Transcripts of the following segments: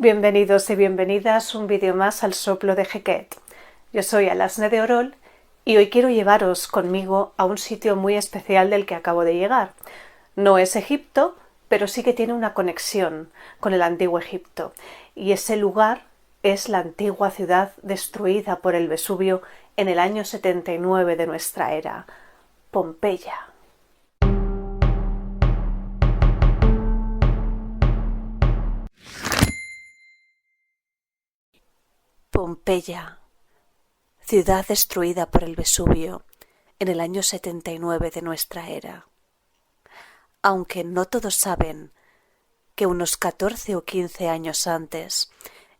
Bienvenidos y bienvenidas un vídeo más al Soplo de Heket. Yo soy Alasne de Orol y hoy quiero llevaros conmigo a un sitio muy especial del que acabo de llegar. No es Egipto, pero sí que tiene una conexión con el antiguo Egipto. Y ese lugar es la antigua ciudad destruida por el Vesubio en el año 79 de nuestra era, Pompeya. Pompeya, ciudad destruida por el Vesubio en el año 79 de nuestra era. Aunque no todos saben que unos 14 o 15 años antes,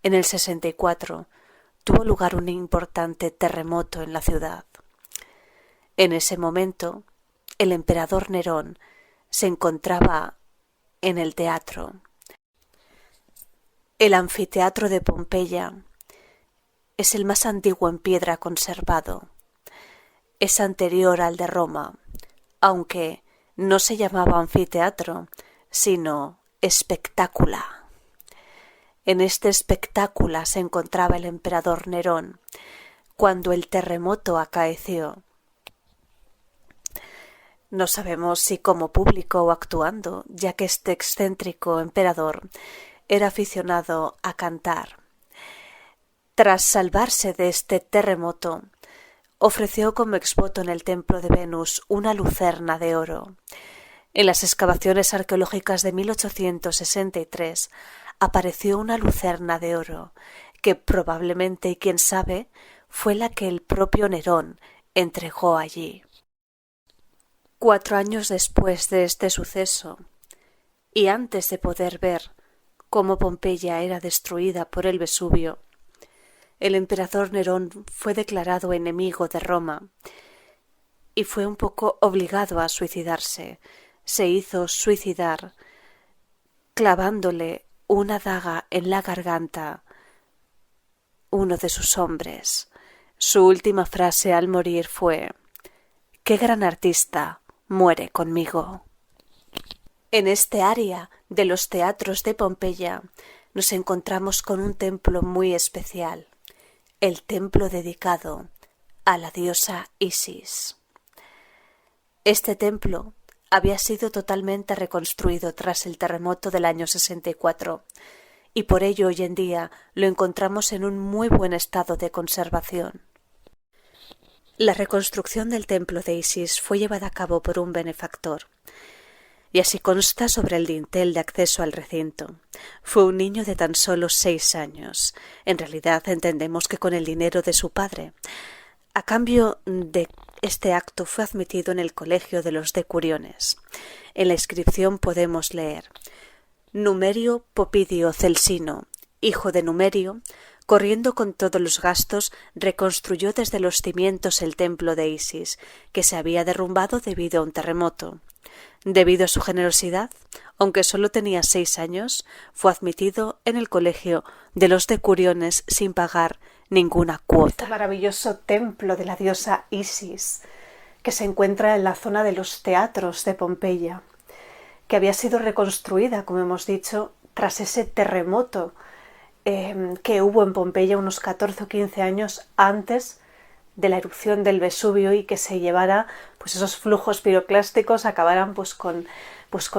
en el 64, tuvo lugar un importante terremoto en la ciudad. En ese momento, el emperador Nerón se encontraba en el teatro. El anfiteatro de Pompeya es el más antiguo en piedra conservado. Es anterior al de Roma, aunque no se llamaba anfiteatro, sino espectácula. En este espectáculo se encontraba el emperador Nerón cuando el terremoto acaeció. No sabemos si como público o actuando, ya que este excéntrico emperador era aficionado a cantar. Tras salvarse de este terremoto, ofreció como exvoto en el templo de Venus una lucerna de oro. En las excavaciones arqueológicas de 1863 apareció una lucerna de oro, que probablemente, y quién sabe, fue la que el propio Nerón entregó allí. 4 años después de este suceso, y antes de poder ver cómo Pompeya era destruida por el Vesubio, el emperador Nerón fue declarado enemigo de Roma y fue un poco obligado a suicidarse. Se hizo suicidar clavándole una daga en la garganta uno de sus hombres. Su última frase al morir fue: «¡Qué gran artista muere conmigo!». En este área de los teatros de Pompeya nos encontramos con un templo muy especial, el templo dedicado a la diosa Isis. Este templo había sido totalmente reconstruido tras el terremoto del año 64 y por ello hoy en día lo encontramos en un muy buen estado de conservación. La reconstrucción del templo de Isis fue llevada a cabo por un benefactor, y así consta sobre el dintel de acceso al recinto. Fue un niño de tan solo 6 años. En realidad entendemos que con el dinero de su padre. A cambio de este acto fue admitido en el colegio de los decuriones. En la inscripción podemos leer: Numerio Popidio Celsino, hijo de Numerio, corriendo con todos los gastos, reconstruyó desde los cimientos el templo de Isis, que se había derrumbado debido a un terremoto. Debido a su generosidad, aunque solo tenía 6 años, fue admitido en el colegio de los decuriones sin pagar ninguna cuota. Este maravilloso templo de la diosa Isis, que se encuentra en la zona de los teatros de Pompeya, que había sido reconstruida, como hemos dicho, tras ese terremoto que hubo en Pompeya unos 14 o 15 años antes de la erupción del Vesubio, y que se llevara, pues esos flujos piroclásticos acabaran con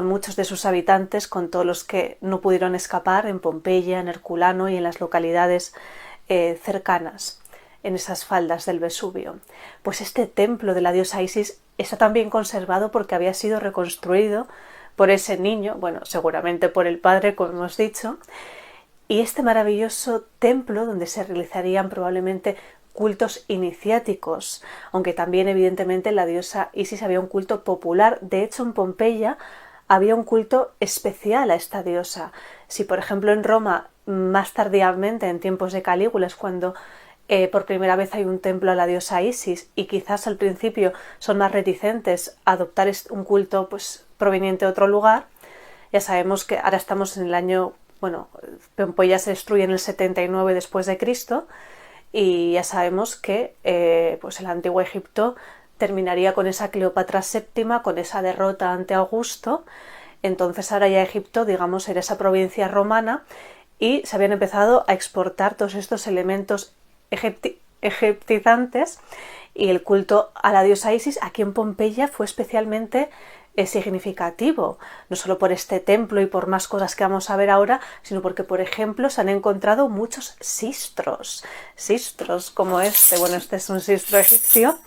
muchos de sus habitantes, con todos los que no pudieron escapar en Pompeya, en Herculano y en las localidades cercanas, en esas faldas del Vesubio. Pues este templo de la diosa Isis está también conservado porque había sido reconstruido por ese niño, bueno, seguramente por el padre, como hemos dicho, y este maravilloso templo donde se realizarían probablemente cultos iniciáticos, aunque también evidentemente la diosa Isis había un culto popular. De hecho, en Pompeya había un culto especial a esta diosa. Si por ejemplo en Roma, más tardíamente, en tiempos de Calígula, es cuando por primera vez hay un templo a la diosa Isis, y quizás al principio son más reticentes a adoptar un culto pues proveniente de otro lugar. Ya sabemos que ahora estamos en el año, Pompeya se destruye en el 79 después de Cristo, y ya sabemos que pues el antiguo Egipto terminaría con esa Cleopatra VII, con esa derrota ante Augusto. Entonces ahora ya Egipto, digamos, era esa provincia romana, y se habían empezado a exportar todos estos elementos egiptizantes, y el culto a la diosa Isis aquí en Pompeya fue especialmente significativo, no solo por este templo y por más cosas que vamos a ver ahora, sino porque, por ejemplo, se han encontrado muchos sistros como este. Bueno, este es un sistro egipcio.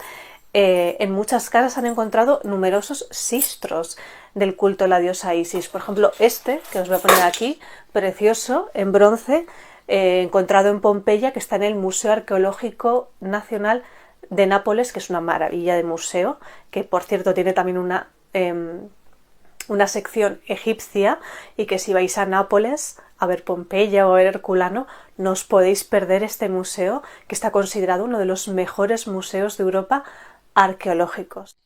En muchas casas han encontrado numerosos sistros del culto a la diosa Isis. Por ejemplo, este, que os voy a poner aquí, precioso, en bronce, encontrado en Pompeya, que está en el Museo Arqueológico Nacional de Nápoles, que es una maravilla de museo, que por cierto tiene también una sección egipcia, y que si vais a Nápoles a ver Pompeya o a ver Herculano, no os podéis perder este museo, que está considerado uno de los mejores museos de Europa arqueológicos.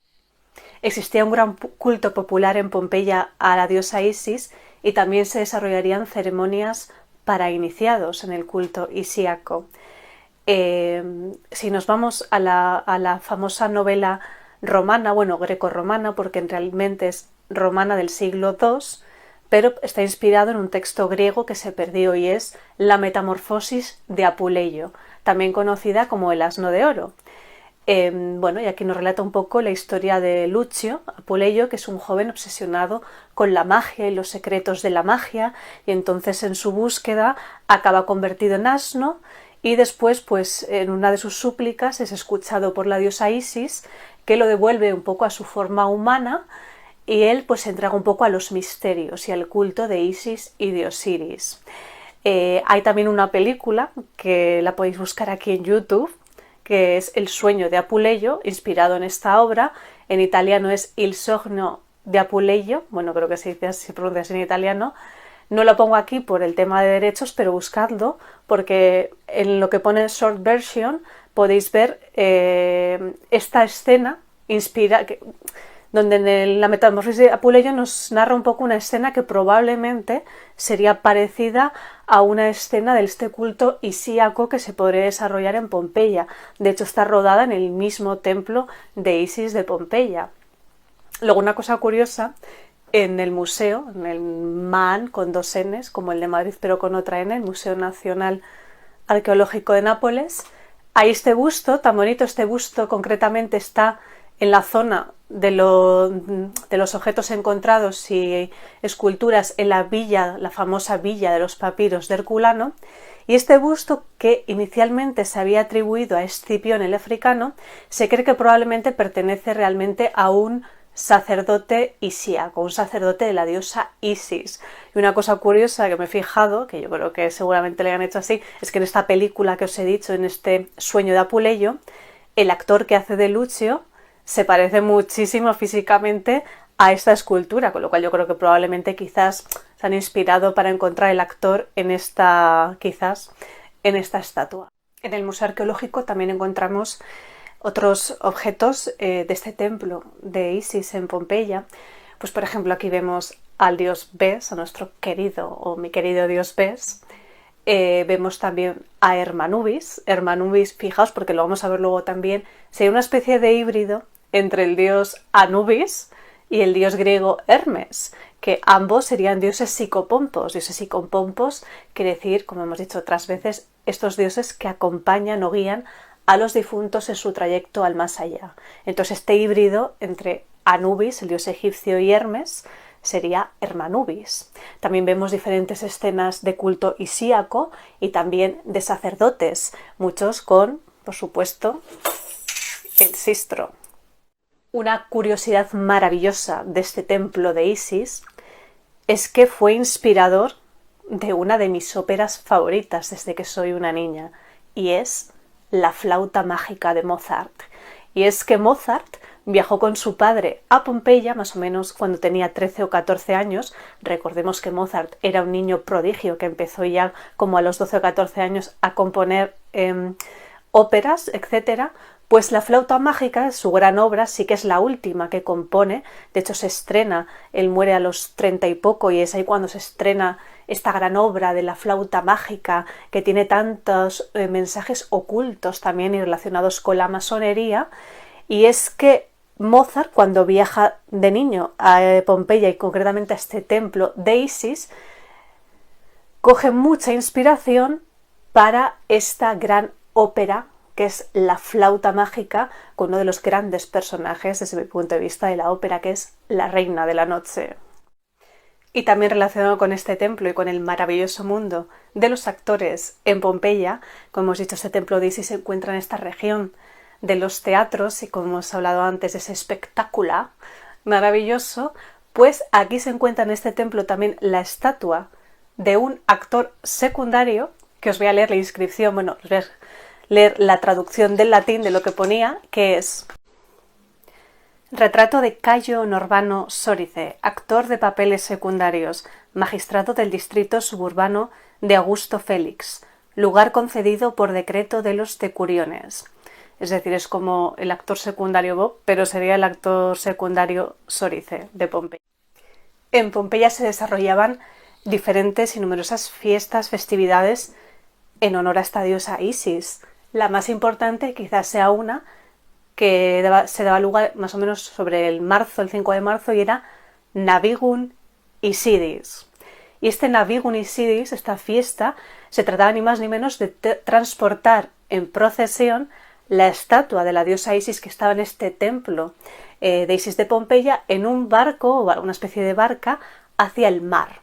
Existía un gran culto popular en Pompeya a la diosa Isis, y también se desarrollarían ceremonias para iniciados en el culto isíaco. Si nos vamos a la famosa novela romana, bueno, grecorromana, porque realmente es romana del siglo II, pero está inspirado en un texto griego que se perdió, y es la Metamorfosis de Apuleyo, también conocida como el Asno de Oro. Bueno, y aquí nos relata un poco la historia de Lucio Apuleyo, que es un joven obsesionado con la magia y los secretos de la magia, y entonces en su búsqueda acaba convertido en asno, y después, pues en una de sus súplicas, es escuchado por la diosa Isis, que lo devuelve un poco a su forma humana, y él pues se entrega un poco a los misterios y al culto de Isis y de Osiris. Hay también una película que la podéis buscar aquí en YouTube, que es El sueño de Apuleyo, inspirado en esta obra. En italiano es Il sogno di Apuleyo, bueno, creo que se pronuncia así en italiano. No lo pongo aquí por el tema de derechos, pero buscadlo, porque en lo que pone short version podéis ver esta escena donde en la Metamorfosis de Apuleyo nos narra un poco una escena que probablemente sería parecida a una escena de este culto isíaco que se podría desarrollar en Pompeya. De hecho, está rodada en el mismo templo de Isis de Pompeya. Luego, una cosa curiosa, en el museo, en el MAN con 2 Ns, como el de Madrid pero con otra N, el Museo Nacional Arqueológico de Nápoles, hay este busto, tan bonito. Este busto concretamente está en la zona de los objetos encontrados y esculturas en la famosa villa de los papiros de Herculano, y este busto, que inicialmente se había atribuido a Escipión el africano, se cree que probablemente pertenece realmente a un sacerdote isíaco, un sacerdote de la diosa Isis. Y una cosa curiosa que me he fijado, que yo creo que seguramente le han hecho así, es que en esta película que os he dicho, en este sueño de Apuleyo, el actor que hace de Lucio se parece muchísimo físicamente a esta escultura, con lo cual yo creo que probablemente quizás se han inspirado para encontrar el actor en esta estatua. En el Museo Arqueológico también encontramos otros objetos de este templo de Isis en Pompeya. Pues por ejemplo, aquí vemos al dios Bes, a nuestro querido o mi querido dios Bes. Vemos también a Hermanubis. Hermanubis, fijaos, porque lo vamos a ver luego también, sería una especie de híbrido entre el dios Anubis y el dios griego Hermes, que ambos serían dioses psicopompos. Dioses psicopompos quiere decir, como hemos dicho otras veces, estos dioses que acompañan o guían a los difuntos en su trayecto al más allá. Entonces este híbrido entre Anubis, el dios egipcio, y Hermes sería Hermanubis. También vemos diferentes escenas de culto isíaco y también de sacerdotes, muchos con, por supuesto, el sistro. Una curiosidad maravillosa de este templo de Isis es que fue inspirador de una de mis óperas favoritas desde que soy una niña, y es La flauta mágica de Mozart. Y es que Mozart viajó con su padre a Pompeya más o menos cuando tenía 13 o 14 años. Recordemos que Mozart era un niño prodigio que empezó ya como a los 12 o 14 años a componer óperas, etc. Pues La flauta mágica, su gran obra, sí que es la última que compone. De hecho se estrena, él muere a los 30 y poco, y es ahí cuando se estrena esta gran obra de La flauta mágica, que tiene tantos mensajes ocultos también y relacionados con la masonería. Y es que Mozart, cuando viaja de niño a Pompeya y concretamente a este templo de Isis, coge mucha inspiración para esta gran ópera que es La flauta mágica, con uno de los grandes personajes desde mi punto de vista de la ópera, que es la Reina de la Noche. Y también relacionado con este templo y con el maravilloso mundo de los actores en Pompeya, como hemos dicho, este templo de Isis se encuentra en esta región de los teatros y como hemos hablado antes, ese espectáculo maravilloso, pues aquí se encuentra en este templo también la estatua de un actor secundario, que os voy a leer la inscripción, bueno, os voy a leer la traducción del latín de lo que ponía, que es: retrato de Cayo Norbano Sórice, actor de papeles secundarios, magistrado del distrito suburbano de Augusto Félix, lugar concedido por decreto de los decuriones. Es decir, es como el actor secundario Bob, pero sería el actor secundario Sórice de Pompeya. En Pompeya se desarrollaban diferentes y numerosas fiestas, festividades en honor a esta diosa Isis. La más importante quizás sea una que se daba lugar más o menos sobre el 5 de marzo, y era Navigun Isidis. Y este Navigun Isidis, esta fiesta, se trataba ni más ni menos de transportar en procesión la estatua de la diosa Isis que estaba en este templo de Isis de Pompeya en un barco o una especie de barca hacia el mar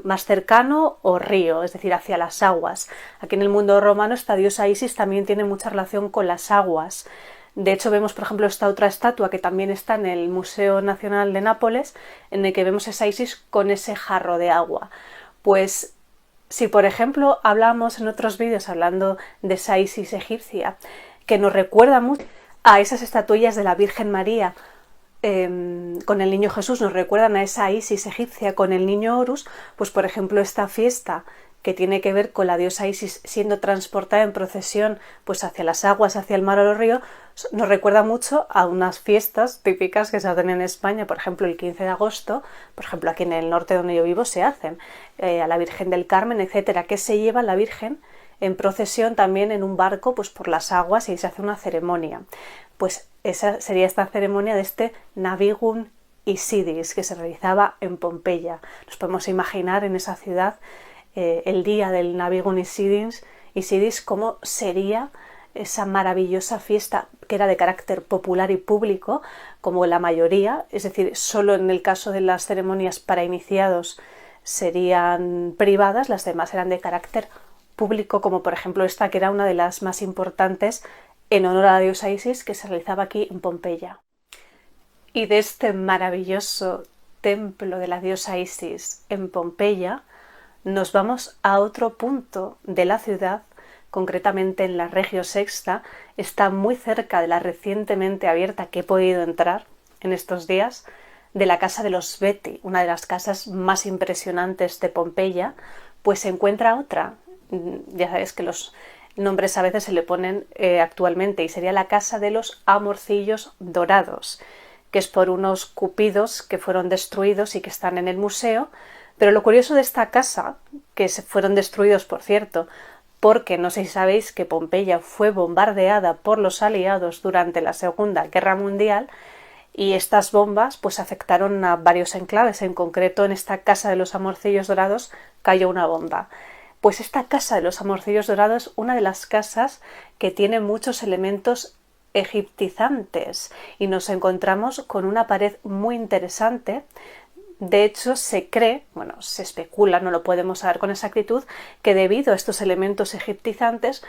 más cercano o río, es decir, hacia las aguas. Aquí en el mundo romano esta diosa Isis también tiene mucha relación con las aguas. De hecho, vemos, por ejemplo, esta otra estatua que también está en el Museo Nacional de Nápoles, en el que vemos esa Isis con ese jarro de agua. Pues si, por ejemplo, hablamos en otros vídeos hablando de esa Isis egipcia, que nos recuerda mucho a esas estatuillas de la Virgen María, con el niño Jesús, nos recuerdan a esa Isis egipcia con el niño Horus, pues por ejemplo esta fiesta que tiene que ver con la diosa Isis siendo transportada en procesión pues hacia las aguas, hacia el mar o los ríos, nos recuerda mucho a unas fiestas típicas que se hacen en España, por ejemplo el 15 de agosto, por ejemplo aquí en el norte donde yo vivo se hacen, a la Virgen del Carmen, etcétera, que se lleva la Virgen en procesión también en un barco pues por las aguas y se hace una ceremonia. Pues esa sería esta ceremonia de este Navigun Isidis que se realizaba en Pompeya. Nos podemos imaginar en esa ciudad el día del Navigun Isidis cómo sería esa maravillosa fiesta que era de carácter popular y público, como la mayoría, es decir, solo en el caso de las ceremonias para iniciados serían privadas, las demás eran de carácter público, como por ejemplo esta que era una de las más importantes en honor a la diosa Isis que se realizaba aquí en Pompeya. Y de este maravilloso templo de la diosa Isis en Pompeya nos vamos a otro punto de la ciudad, concretamente en la Regio Sexta. Está muy cerca de la recientemente abierta, que he podido entrar en estos días, de la casa de los Beti, una de las casas más impresionantes de Pompeya. Pues se encuentra otra, ya sabes que los nombres a veces se le ponen actualmente, y sería la casa de los Amorcillos Dorados, que es por unos cupidos que fueron destruidos y que están en el museo. Pero lo curioso de esta casa, que se fueron destruidos, por cierto, porque no sé si sabéis que Pompeya fue bombardeada por los aliados durante la Segunda Guerra Mundial, y estas bombas pues afectaron a varios enclaves. En concreto, en esta casa de los Amorcillos Dorados cayó una bomba. Pues esta casa de los Amorcillos Dorados es una de las casas que tiene muchos elementos egiptizantes, y nos encontramos con una pared muy interesante. De hecho, se cree, bueno, se especula, no lo podemos saber con exactitud, que debido a estos elementos egiptizantes,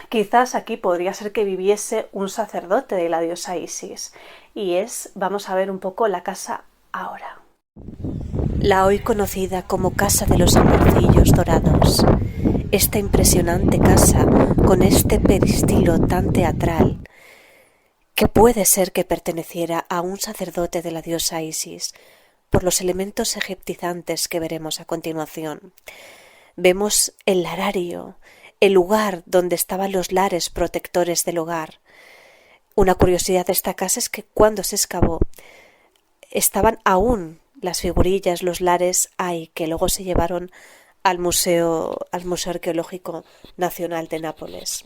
quizás aquí podría ser que viviese un sacerdote de la diosa Isis. Y vamos a ver un poco la casa ahora. La hoy conocida como Casa de los Amorcillos Dorados. Esta impresionante casa, con este peristilo tan teatral, que puede ser que perteneciera a un sacerdote de la diosa Isis, por los elementos egiptizantes que veremos a continuación. Vemos el larario, el lugar donde estaban los lares protectores del hogar. Una curiosidad de esta casa es que cuando se excavó estaban aún las figurillas, los lares ahí, que luego se llevaron al Museo Arqueológico Nacional de Nápoles.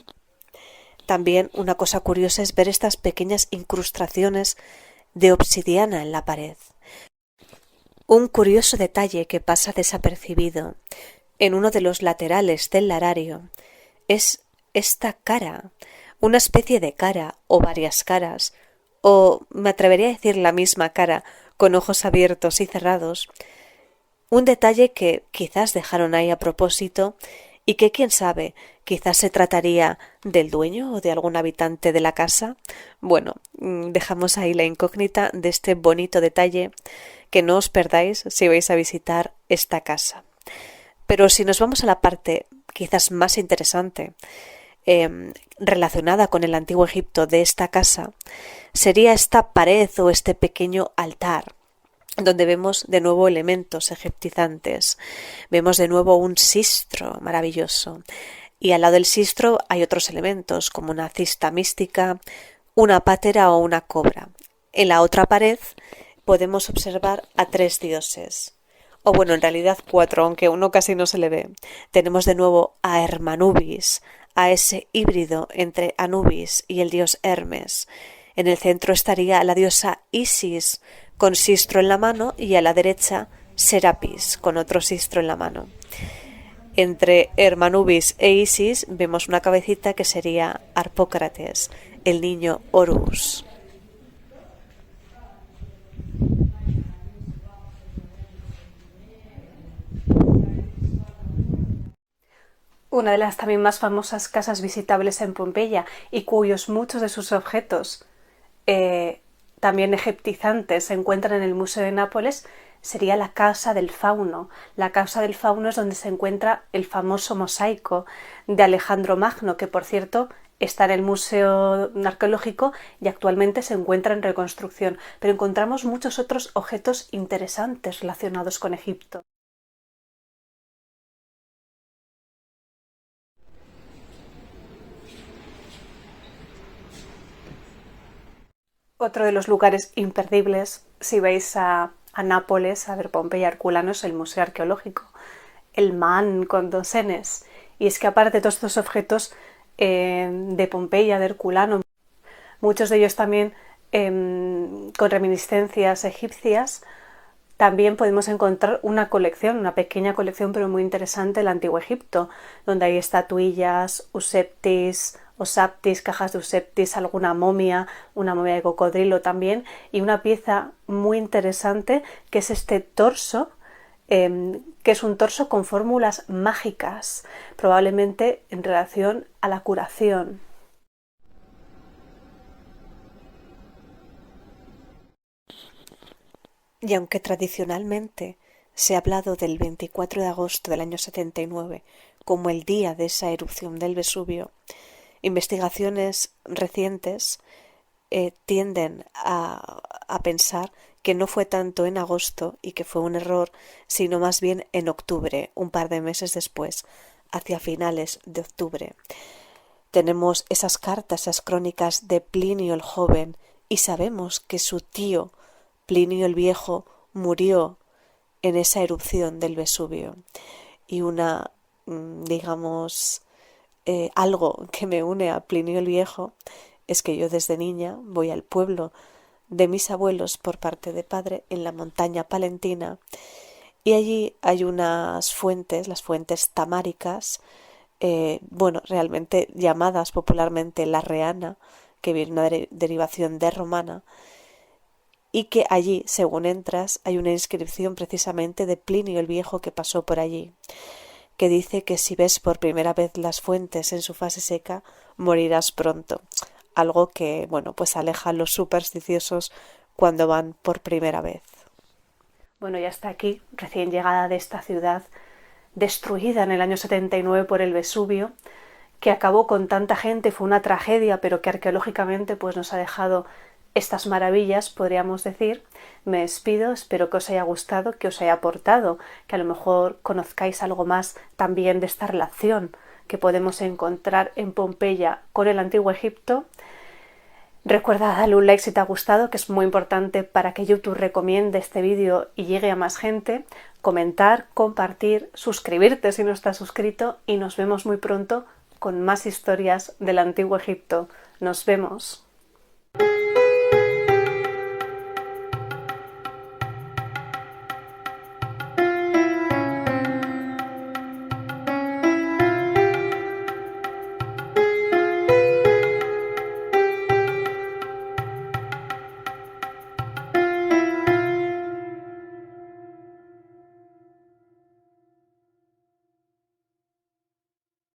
También una cosa curiosa es ver estas pequeñas incrustaciones de obsidiana en la pared. Un curioso detalle que pasa desapercibido en uno de los laterales del larario es esta cara, una especie de cara o varias caras, o me atrevería a decir la misma cara con ojos abiertos y cerrados, un detalle que quizás dejaron ahí a propósito y que quién sabe, quizás se trataría del dueño o de algún habitante de la casa. Bueno, dejamos ahí la incógnita de este bonito detalle que no os perdáis si vais a visitar esta casa. Pero si nos vamos a la parte quizás más interesante, relacionada con el antiguo Egipto de esta casa, sería esta pared o este pequeño altar, donde vemos de nuevo elementos egiptizantes. Vemos de nuevo un sistro maravilloso. Y al lado del sistro hay otros elementos, como una cista mística, una pátera o una cobra. En la otra pared podemos observar a 3 dioses. O bueno, en realidad 4, aunque uno casi no se le ve. Tenemos de nuevo a Hermanubis, a ese híbrido entre Anubis y el dios Hermes. En el centro estaría la diosa Isis, con sistro en la mano, y a la derecha Serapis, con otro sistro en la mano. Entre Hermanubis e Isis vemos una cabecita que sería Harpócrates, el niño Horus. Una de las también más famosas casas visitables en Pompeya y cuyos muchos de sus objetos también egiptizantes se encuentran en el Museo de Nápoles sería la Casa del Fauno. La Casa del Fauno es donde se encuentra el famoso mosaico de Alejandro Magno, que por cierto está en el Museo Arqueológico y actualmente se encuentra en reconstrucción, pero encontramos muchos otros objetos interesantes relacionados con Egipto. Otro de los lugares imperdibles si vais a Nápoles a ver Pompeya Herculano es el Museo Arqueológico, el MAN con 2 Ns. Y es que aparte de todos estos objetos de Pompeya, de Herculano, muchos de ellos también con reminiscencias egipcias, también podemos encontrar una colección, una pequeña colección pero muy interesante del Antiguo Egipto, donde hay estatuillas, osaptis, cajas de useptis, alguna momia, una momia de cocodrilo también, y una pieza muy interesante que es este torso, que es un torso con fórmulas mágicas, probablemente en relación a la curación. Y aunque tradicionalmente se ha hablado del 24 de agosto del año 79 como el día de esa erupción del Vesubio, investigaciones recientes tienden a pensar que no fue tanto en agosto y que fue un error, sino más bien en octubre, un par de meses después, hacia finales de octubre. Tenemos esas cartas, esas crónicas de Plinio el Joven, y sabemos que su tío, Plinio el Viejo, murió en esa erupción del Vesubio. Y una, digamos, algo que me une a Plinio el Viejo es que yo desde niña voy al pueblo de mis abuelos por parte de padre en la montaña palentina, y allí hay unas fuentes, las fuentes tamáricas, realmente llamadas popularmente la Reana, que viene una derivación de romana, y que allí, según entras, hay una inscripción precisamente de Plinio el Viejo que pasó por allí, que dice que si ves por primera vez las fuentes en su fase seca, morirás pronto. Algo que, pues aleja a los supersticiosos cuando van por primera vez. Bueno, ya está aquí, recién llegada de esta ciudad, destruida en el año 79 por el Vesubio, que acabó con tanta gente, fue una tragedia, pero que arqueológicamente pues nos ha dejado estas maravillas, podríamos decir. Me despido, espero que os haya gustado, que os haya aportado, que a lo mejor conozcáis algo más también de esta relación que podemos encontrar en Pompeya con el Antiguo Egipto. Recuerda darle un like si te ha gustado, que es muy importante para que YouTube recomiende este vídeo y llegue a más gente. Comentar, compartir, suscribirte si no estás suscrito, y nos vemos muy pronto con más historias del Antiguo Egipto. Nos vemos.